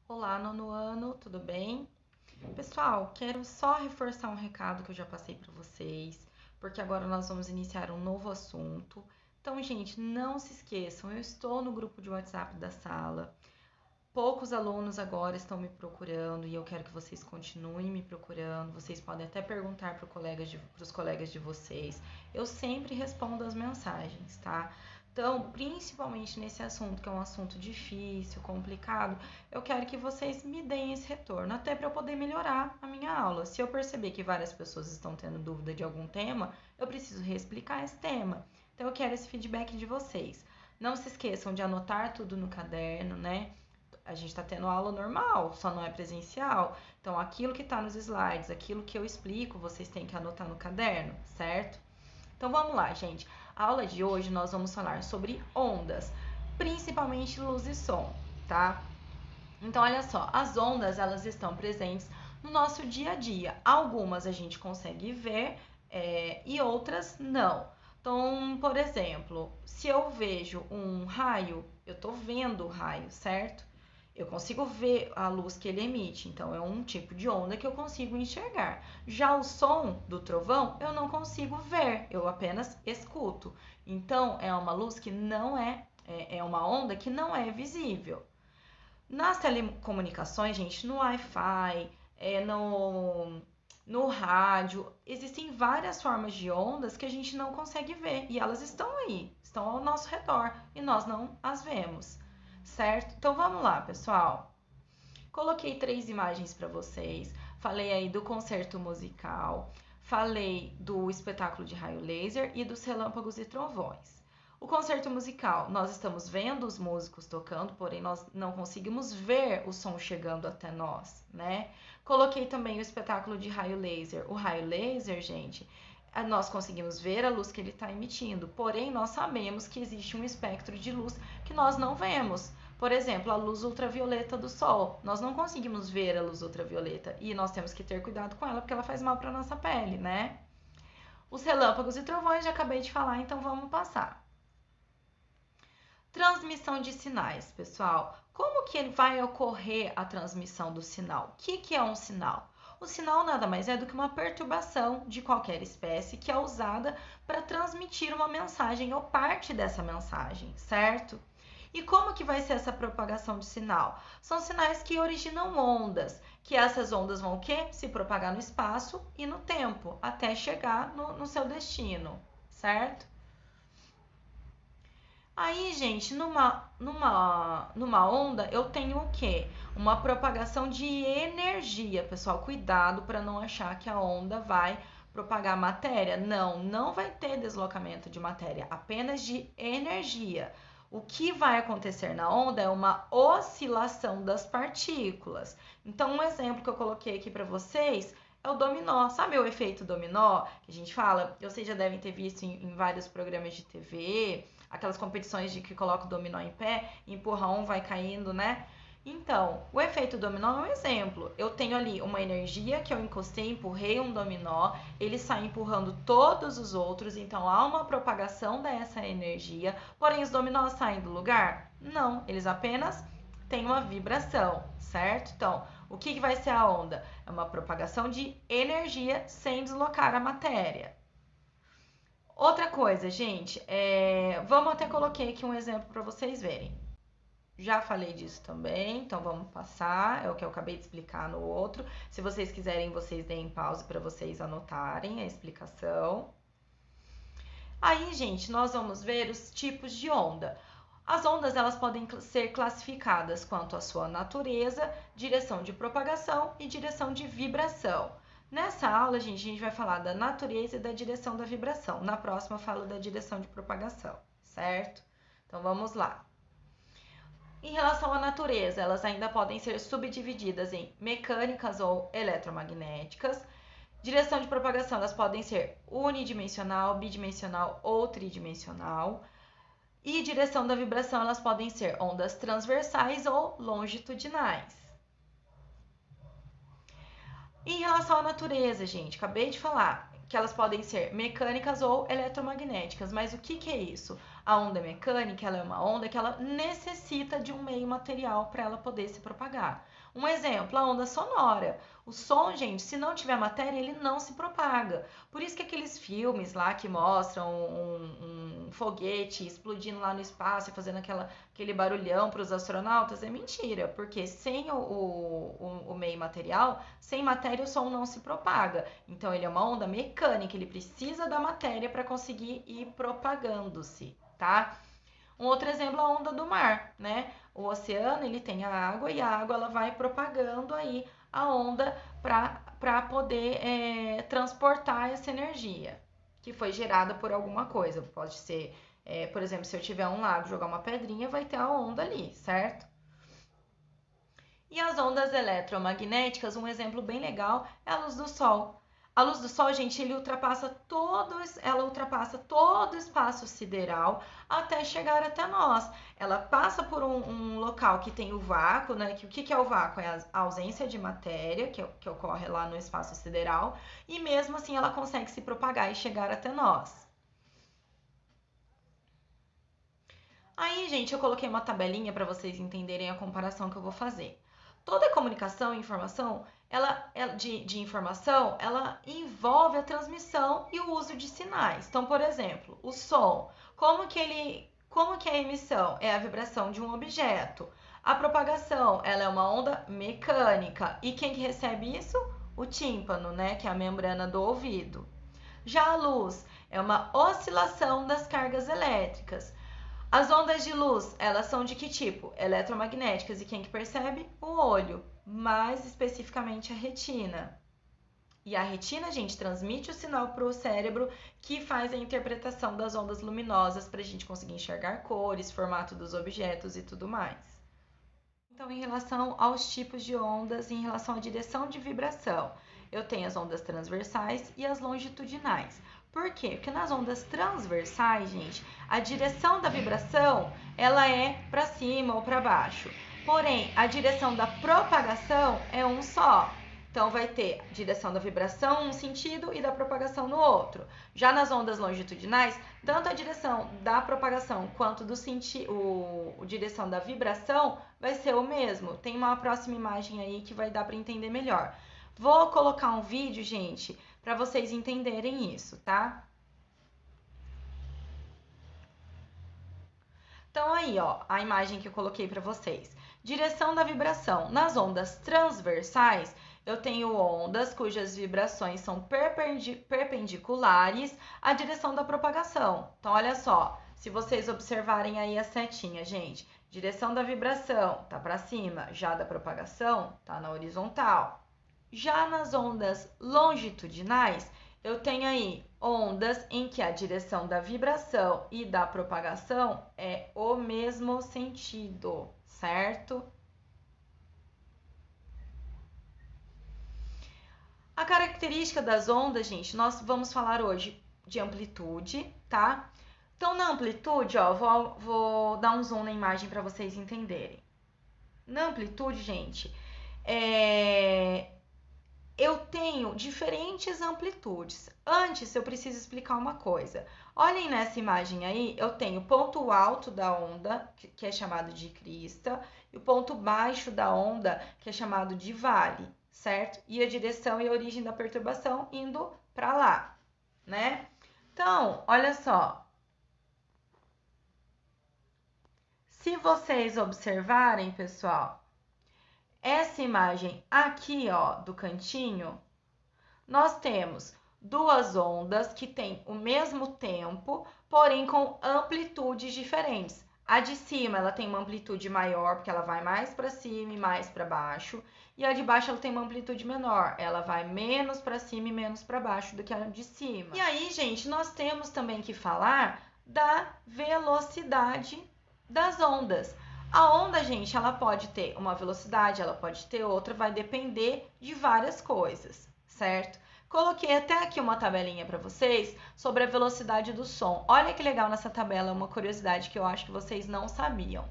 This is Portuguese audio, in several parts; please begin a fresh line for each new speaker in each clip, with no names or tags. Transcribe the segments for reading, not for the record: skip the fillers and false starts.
Olá, nono ano, tudo bem? Pessoal, quero só reforçar um recado que eu já passei para vocês, porque agora nós vamos iniciar um novo assunto. Então, gente, não se esqueçam, eu estou no grupo de WhatsApp da sala. Poucos alunos agora estão me procurando e eu quero que vocês continuem me procurando. Vocês podem até perguntar para os colegas de vocês. Eu sempre respondo as mensagens, tá? Então, principalmente nesse assunto, que é um assunto difícil, complicado, eu quero que vocês me deem esse retorno, até para eu poder melhorar a minha aula. Se eu perceber que várias pessoas estão tendo dúvida de algum tema, eu preciso reexplicar esse tema. Então, eu quero esse feedback de vocês. Não se esqueçam de anotar tudo no caderno, né? A gente está tendo aula normal, só não é presencial. Então, aquilo que está nos slides, aquilo que eu explico, vocês têm que anotar no caderno, certo? Então, vamos lá, gente. A aula de hoje nós vamos falar sobre ondas, principalmente luz e som, tá? Então, olha só, as ondas, elas estão presentes no nosso dia a dia. Algumas a gente consegue ver e outras não. Então, por exemplo, se eu vejo um raio, eu estou vendo o raio, certo? Eu consigo ver a luz que ele emite, então é um tipo de onda que eu consigo enxergar. Já o som do trovão eu não consigo ver, eu apenas escuto. Então é uma luz que não é uma onda que não é visível. Nas telecomunicações, gente, no Wi-Fi, no rádio, existem várias formas de ondas que a gente não consegue ver e elas estão aí, estão ao nosso redor e nós não as vemos, certo? Então vamos lá, pessoal. Coloquei 3 imagens para vocês, falei aí do concerto musical, falei do espetáculo de raio laser e dos relâmpagos e trovões. O concerto musical, nós estamos vendo os músicos tocando, porém nós não conseguimos ver o som chegando até nós, né? Coloquei também o espetáculo de raio laser. O raio laser, gente, nós conseguimos ver a luz que ele está emitindo, porém nós sabemos que existe um espectro de luz que nós não vemos. Por exemplo, a luz ultravioleta do sol. Nós não conseguimos ver a luz ultravioleta e nós temos que ter cuidado com ela porque ela faz mal para nossa pele, né? Os relâmpagos e trovões já acabei de falar, então vamos passar. Transmissão de sinais, pessoal. Como que vai ocorrer a transmissão do sinal? O que é um sinal? O sinal nada mais é do que uma perturbação de qualquer espécie que é usada para transmitir uma mensagem ou parte dessa mensagem, certo? E como que vai ser essa propagação de sinal? São sinais que originam ondas, que essas ondas vão o quê? Se propagar no espaço e no tempo, até chegar no seu destino, certo? Aí, gente, numa onda eu tenho o quê? Uma propagação de energia. Pessoal, cuidado para não achar que a onda vai propagar matéria. Não, não vai ter deslocamento de matéria, apenas de energia. O que vai acontecer na onda é uma oscilação das partículas. Então, um exemplo que eu coloquei aqui para vocês é o dominó. Sabe o efeito dominó que a gente fala? Vocês já devem ter visto em vários programas de TV, aquelas competições de que coloca o dominó em pé, empurra um, vai caindo, né? Então, o efeito dominó é um exemplo. Eu tenho ali uma energia que eu encostei, empurrei um dominó, ele sai empurrando todos os outros, então há uma propagação dessa energia, porém os dominós saem do lugar? Não, eles apenas têm uma vibração, certo? Então, o que vai ser a onda? É uma propagação de energia sem deslocar a matéria. Outra coisa, gente, vamos até coloquei aqui um exemplo para vocês verem. Já falei disso também, então vamos passar, é o que eu acabei de explicar no outro. Se vocês quiserem, vocês deem pausa para vocês anotarem a explicação. Aí, gente, nós vamos ver os tipos de onda. As ondas, elas podem ser classificadas quanto à sua natureza, direção de propagação e direção de vibração. Nessa aula, gente, a gente vai falar da natureza e da direção da vibração. Na próxima, eu falo da direção de propagação, certo? Então, vamos lá. Em relação à natureza, elas ainda podem ser subdivididas em mecânicas ou eletromagnéticas. Direção de propagação, elas podem ser unidimensional, bidimensional ou tridimensional. E direção da vibração, elas podem ser ondas transversais ou longitudinais. Em relação à natureza, gente, acabei de falar que elas podem ser mecânicas ou eletromagnéticas, mas o que é isso? A onda mecânica, ela é uma onda que ela necessita de um meio material para ela poder se propagar. Um exemplo, a onda sonora. O som, gente, se não tiver matéria, ele não se propaga. Por isso que aqueles filmes lá que mostram um foguete explodindo lá no espaço e fazendo aquele barulhão para os astronautas é mentira, porque sem o meio material, sem matéria o som não se propaga. Então ele é uma onda mecânica, ele precisa da matéria para conseguir ir propagando-se, tá? Um outro exemplo é a onda do mar, né? O oceano, ele tem a água e a água ela vai propagando aí a onda para poder transportar essa energia que foi gerada por alguma coisa. Pode ser, por exemplo, se eu tiver um lago, jogar uma pedrinha, vai ter a onda ali, certo? E as ondas eletromagnéticas, um exemplo bem legal é a luz do sol. A luz do sol, gente, ela ultrapassa todo o espaço sideral até chegar até nós. Ela passa por um local que tem o vácuo, né? O que é o vácuo? É a ausência de matéria que ocorre lá no espaço sideral. E mesmo assim ela consegue se propagar e chegar até nós. Aí, gente, eu coloquei uma tabelinha para vocês entenderem a comparação que eu vou fazer. Toda comunicação e informação, de informação, ela envolve a transmissão e o uso de sinais. Então, por exemplo, o som, como que é a emissão? É a vibração de um objeto. A propagação, ela é uma onda mecânica. E quem que recebe isso? O tímpano, né, que é a membrana do ouvido. Já a luz é uma oscilação das cargas elétricas. As ondas de luz, elas são de que tipo? Eletromagnéticas. E quem que percebe? O olho, mais especificamente a retina. E a retina, gente, transmite o sinal para o cérebro que faz a interpretação das ondas luminosas para a gente conseguir enxergar cores, formato dos objetos e tudo mais. Então, em relação aos tipos de ondas, em relação à direção de vibração, eu tenho as ondas transversais e as longitudinais. Por quê? Porque nas ondas transversais, gente, a direção da vibração, ela é para cima ou para baixo. Porém, a direção da propagação é um só. Então, vai ter direção da vibração em um sentido e da propagação no outro. Já nas ondas longitudinais, tanto a direção da propagação quanto a direção da vibração vai ser o mesmo. Tem uma próxima imagem aí que vai dar para entender melhor. Vou colocar um vídeo, gente, para vocês entenderem isso, tá? Então aí, ó, a imagem que eu coloquei para vocês. Direção da vibração. Nas ondas transversais, eu tenho ondas cujas vibrações são perpendiculares à direção da propagação. Então, olha só, se vocês observarem aí a setinha, gente, direção da vibração tá para cima, já da propagação tá na horizontal. Já nas ondas longitudinais, eu tenho aí ondas em que a direção da vibração e da propagação é o mesmo sentido, certo? A característica das ondas, gente, nós vamos falar hoje de amplitude, tá? Então, na amplitude, ó, vou dar um zoom na imagem para vocês entenderem. Na amplitude, gente, eu tenho diferentes amplitudes. Antes, eu preciso explicar uma coisa. Olhem nessa imagem aí, eu tenho o ponto alto da onda, que é chamado de crista, e o ponto baixo da onda, que é chamado de vale, certo? E a direção e a origem da perturbação indo para lá, né? Então, olha só. Se vocês observarem, pessoal, essa imagem aqui, ó, do cantinho, nós temos duas ondas que têm o mesmo tempo, porém com amplitudes diferentes. A de cima, ela tem uma amplitude maior, porque ela vai mais para cima e mais para baixo, e a de baixo ela tem uma amplitude menor, ela vai menos para cima e menos para baixo do que a de cima. E aí, gente, nós temos também que falar da velocidade das ondas. A onda, gente, ela pode ter uma velocidade, ela pode ter outra, vai depender de várias coisas, certo? Coloquei até aqui uma tabelinha para vocês sobre a velocidade do som. Olha que legal nessa tabela, uma curiosidade que eu acho que vocês não sabiam.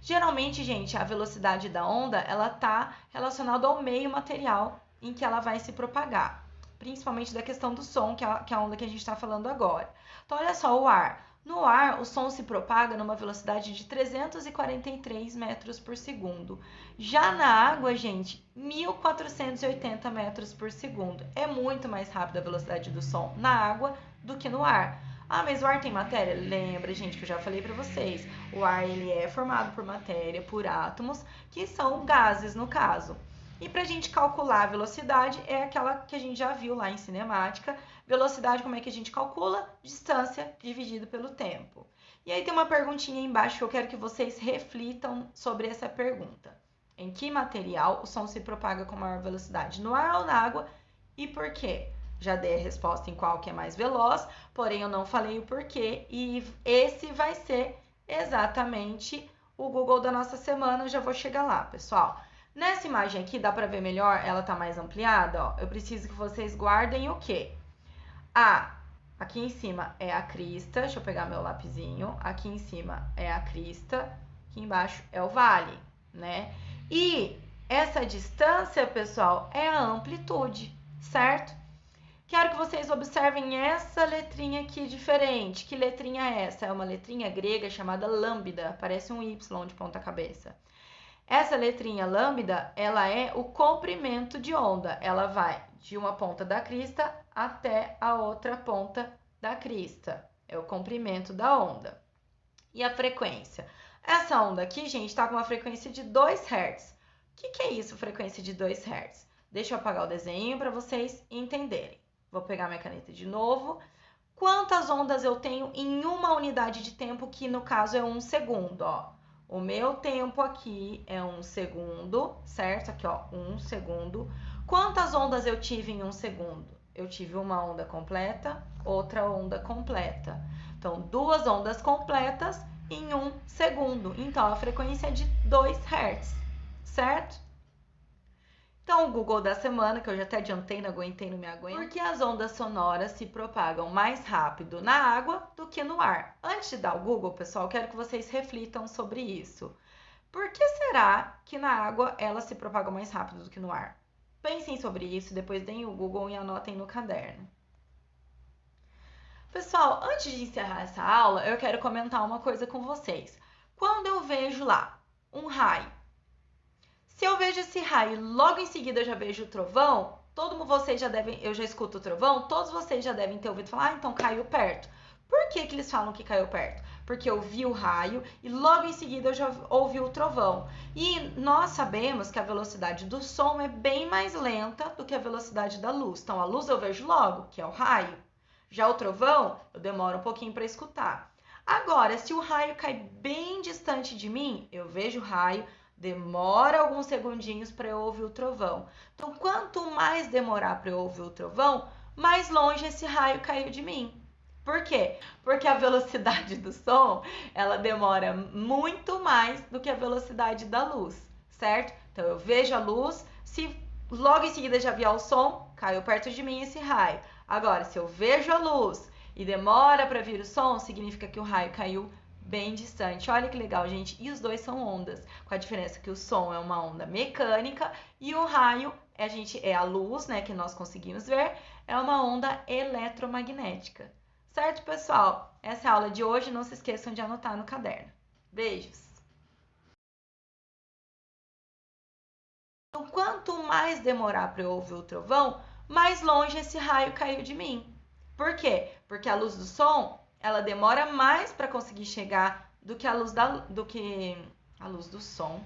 Geralmente, gente, a velocidade da onda, ela tá relacionada ao meio material em que ela vai se propagar, principalmente da questão do som, que é a onda que a gente está falando agora. Então, olha só, o ar. No ar, o som se propaga numa velocidade de 343 metros por segundo. Já na água, gente, 1.480 metros por segundo. É muito mais rápida a velocidade do som na água do que no ar. Ah, mas o ar tem matéria? Lembra, gente, que eu já falei para vocês. O ar ele é formado por matéria, por átomos, que são gases no caso. E para a gente calcular a velocidade é aquela que a gente já viu lá em cinemática. Velocidade, como é que a gente calcula? Distância dividido pelo tempo. E aí tem uma perguntinha aí embaixo que eu quero que vocês reflitam sobre essa pergunta. Em que material o som se propaga com maior velocidade? No ar ou na água? E por quê? Já dei a resposta em qual que é mais veloz, porém eu não falei o porquê. E esse vai ser exatamente o Google da nossa semana. Eu já vou chegar lá, pessoal. Nessa imagem aqui, dá para ver melhor? Ela tá mais ampliada, ó. Eu preciso que vocês guardem o quê? Aqui em cima é a crista, deixa eu pegar meu lapisinho. Aqui em cima é a crista, aqui embaixo é o vale, né? E essa distância, pessoal, é a amplitude, certo? Quero que vocês observem essa letrinha aqui diferente. Que letrinha é essa? É uma letrinha grega chamada lambda, parece um Y de ponta cabeça. Essa letrinha lambda, ela é o comprimento de onda. Ela vai de uma ponta da crista até a outra ponta da crista. É o comprimento da onda. E a frequência? Essa onda aqui, gente, está com uma frequência de 2 Hz. O que é isso, frequência de 2 Hz? Deixa eu apagar o desenho para vocês entenderem. Vou pegar minha caneta de novo. Quantas ondas eu tenho em uma unidade de tempo, que no caso é 1 segundo, ó. O meu tempo aqui é 1 segundo, certo? Aqui, ó, 1 segundo. Quantas ondas eu tive em 1 segundo? Eu tive uma onda completa, outra onda completa. Então, 2 ondas completas em 1 segundo. Então, a frequência é de 2 Hz, certo? Então, o Google da semana, que eu já até adiantei, não aguentei, não me aguento. Porque as ondas sonoras se propagam mais rápido na água do que no ar. Antes de dar o Google, pessoal, quero que vocês reflitam sobre isso. Por que será que na água elas se propagam mais rápido do que no ar? Pensem sobre isso, depois deem o Google e anotem no caderno. Pessoal, antes de encerrar essa aula, eu quero comentar uma coisa com vocês. Quando eu vejo lá um raio, se eu vejo esse raio e logo em seguida eu já vejo o trovão, eu já escuto o trovão, todos vocês já devem ter ouvido falar, então caiu perto. Por que eles falam que caiu perto? Porque eu vi o raio e logo em seguida eu já ouvi o trovão. E nós sabemos que a velocidade do som é bem mais lenta do que a velocidade da luz. Então a luz eu vejo logo, que é o raio. Já o trovão, eu demoro um pouquinho para escutar. Agora, se o raio cai bem distante de mim, eu vejo o raio, demora alguns segundinhos para eu ouvir o trovão. Então, quanto mais demorar para eu ouvir o trovão, mais longe esse raio caiu de mim. Por quê? Porque a velocidade do som, ela demora muito mais do que a velocidade da luz, certo? Então, eu vejo a luz, se logo em seguida já vier o som, caiu perto de mim esse raio. Agora, se eu vejo a luz e demora para vir o som, significa que o raio caiu bem distante. Olha que legal, gente. E os dois são ondas, com a diferença que o som é uma onda mecânica e o raio é a luz, né, que nós conseguimos ver, é uma onda eletromagnética. Certo, pessoal? Essa é a aula de hoje. Não se esqueçam de anotar no caderno. Beijos! Então, quanto mais demorar para eu ouvir o trovão, mais longe esse raio caiu de mim. Por quê? Porque a luz do som, ela demora mais para conseguir chegar do que a luz do som.